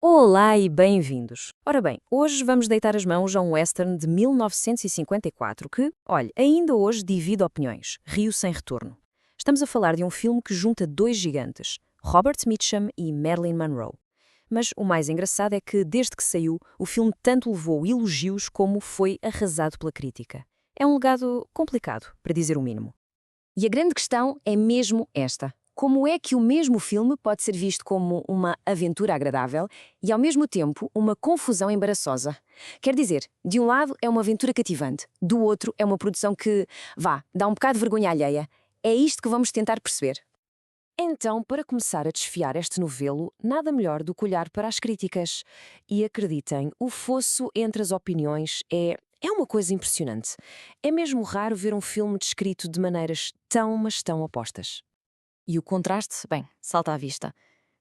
Olá e bem-vindos! Ora bem, hoje vamos deitar as mãos a um western de 1954 que, olha, ainda hoje divide opiniões, Rio Sem Retorno. Estamos a falar de um filme que junta dois gigantes, Robert Mitchum e Marilyn Monroe. Mas o mais engraçado é que, desde que saiu, o filme tanto levou elogios como foi arrasado pela crítica. É um legado complicado, para dizer o mínimo. E a grande questão é mesmo esta. Como é que o mesmo filme pode ser visto como uma aventura agradável e, ao mesmo tempo, uma confusão embaraçosa? Quer dizer, de um lado é uma aventura cativante, do outro é uma produção que, dá um bocado de vergonha alheia. É isto que vamos tentar perceber. Então, para começar a desfiar este novelo, nada melhor do que olhar para as críticas. E acreditem, o fosso entre as opiniões é uma coisa impressionante. É mesmo raro ver um filme descrito de maneiras tão, mas tão opostas. E o contraste, bem, salta à vista.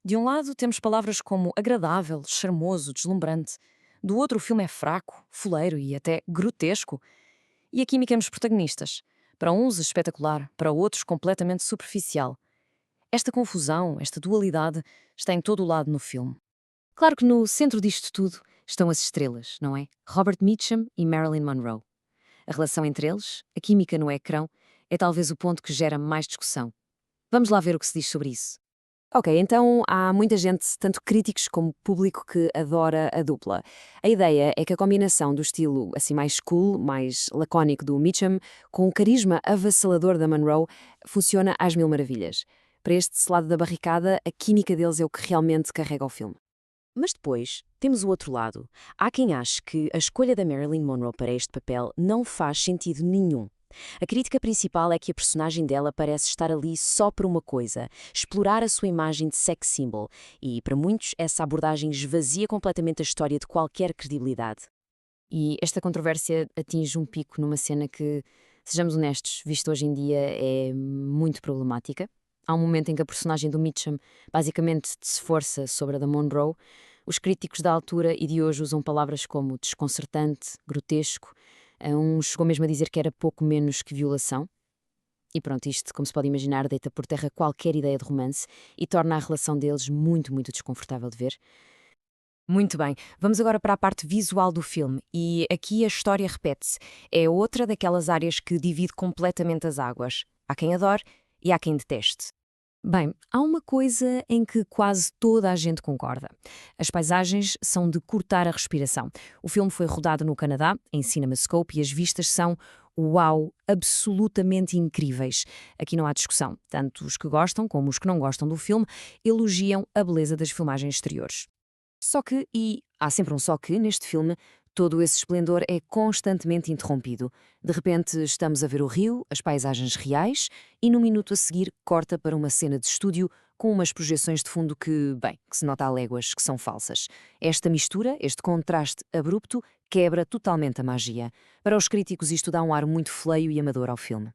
De um lado temos palavras como agradável, charmoso, deslumbrante. Do outro o filme é fraco, fuleiro e até grotesco. E a química nos protagonistas. Para uns espetacular, para outros completamente superficial. Esta confusão, esta dualidade, está em todo o lado no filme. Claro que no centro disto tudo estão as estrelas, não é? Robert Mitchum e Marilyn Monroe. A relação entre eles, a química no ecrã, é talvez o ponto que gera mais discussão. Vamos lá ver o que se diz sobre isso. Ok, então há muita gente, tanto críticos como público, que adora a dupla. A ideia é que a combinação do estilo assim mais cool, mais lacónico do Mitchum, com o carisma avassalador da Monroe, funciona às mil maravilhas. Para este lado da barricada, a química deles é o que realmente carrega o filme. Mas depois, temos o outro lado. Há quem ache que a escolha da Marilyn Monroe para este papel não faz sentido nenhum. A crítica principal é que a personagem dela parece estar ali só por uma coisa, explorar a sua imagem de sex symbol, e para muitos essa abordagem esvazia completamente a história de qualquer credibilidade. E esta controvérsia atinge um pico numa cena que, sejamos honestos, visto hoje em dia, é muito problemática. Há um momento em que a personagem do Mitchum basicamente se força sobre a da Monroe. Os críticos da altura e de hoje usam palavras como desconcertante, grotesco. Um chegou mesmo a dizer que era pouco menos que violação. E pronto, isto, como se pode imaginar, deita por terra qualquer ideia de romance e torna a relação deles muito, muito desconfortável de ver. Muito bem, vamos agora para a parte visual do filme e aqui a história repete-se. É outra daquelas áreas que divide completamente as águas. Há quem adore e há quem deteste. Bem, há uma coisa em que quase toda a gente concorda. As paisagens são de cortar a respiração. O filme foi rodado no Canadá, em CinemaScope, e as vistas são, uau, absolutamente incríveis. Aqui não há discussão. Tanto os que gostam como os que não gostam do filme elogiam a beleza das filmagens exteriores. Só que, e há sempre um só que, neste filme, todo esse esplendor é constantemente interrompido. De repente estamos a ver o rio, as paisagens reais, e no minuto a seguir corta para uma cena de estúdio com umas projeções de fundo que se nota a léguas, que são falsas. Esta mistura, este contraste abrupto, quebra totalmente a magia. Para os críticos isto dá um ar muito feio e amador ao filme.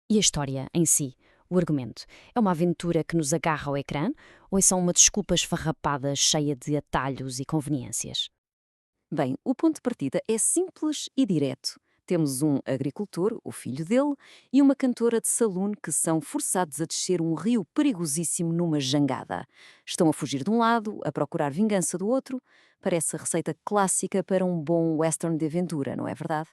E a história em si? O argumento? É uma aventura que nos agarra ao ecrã ou é só uma desculpa esfarrapada cheia de atalhos e conveniências? Bem, o ponto de partida é simples e direto. Temos um agricultor, o filho dele, e uma cantora de saloon que são forçados a descer um rio perigosíssimo numa jangada. Estão a fugir de um lado, a procurar vingança do outro. Parece a receita clássica para um bom western de aventura, não é verdade?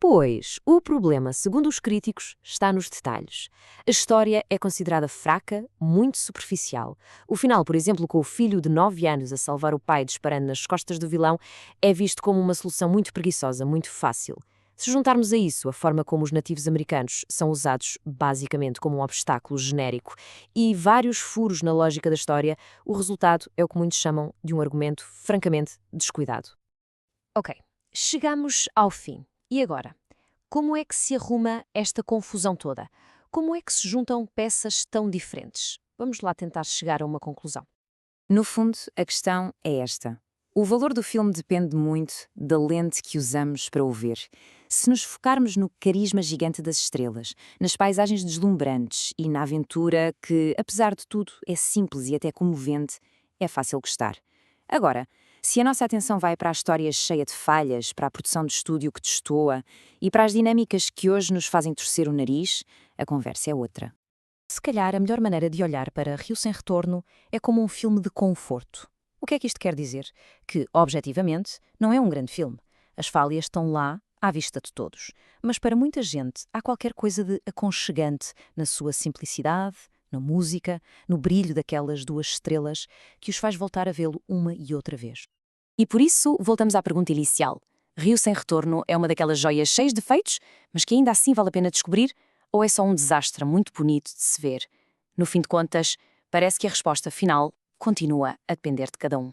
Pois, o problema, segundo os críticos, está nos detalhes. A história é considerada fraca, muito superficial. O final, por exemplo, com o filho de 9 anos a salvar o pai disparando nas costas do vilão, é visto como uma solução muito preguiçosa, muito fácil. Se juntarmos a isso a forma como os nativos americanos são usados basicamente como um obstáculo genérico e vários furos na lógica da história, o resultado é o que muitos chamam de um argumento francamente descuidado. Ok, chegamos ao fim. E agora? Como é que se arruma esta confusão toda? Como é que se juntam peças tão diferentes? Vamos lá tentar chegar a uma conclusão. No fundo, a questão é esta. O valor do filme depende muito da lente que usamos para o ver. Se nos focarmos no carisma gigante das estrelas, nas paisagens deslumbrantes e na aventura que, apesar de tudo, é simples e até comovente, é fácil gostar. Agora, se a nossa atenção vai para a história cheia de falhas, para a produção de estúdio que destoa e para as dinâmicas que hoje nos fazem torcer o nariz, a conversa é outra. Se calhar a melhor maneira de olhar para Rio Sem Retorno é como um filme de conforto. O que é que isto quer dizer? Que, objetivamente, não é um grande filme. As falhas estão lá, à vista de todos. Mas para muita gente, há qualquer coisa de aconchegante na sua simplicidade, na música, no brilho daquelas duas estrelas que os faz voltar a vê-lo uma e outra vez. E por isso, voltamos à pergunta inicial. Rio Sem Retorno é uma daquelas joias cheias de defeitos, mas que ainda assim vale a pena descobrir? Ou é só um desastre muito bonito de se ver? No fim de contas, parece que a resposta final continua a depender de cada um.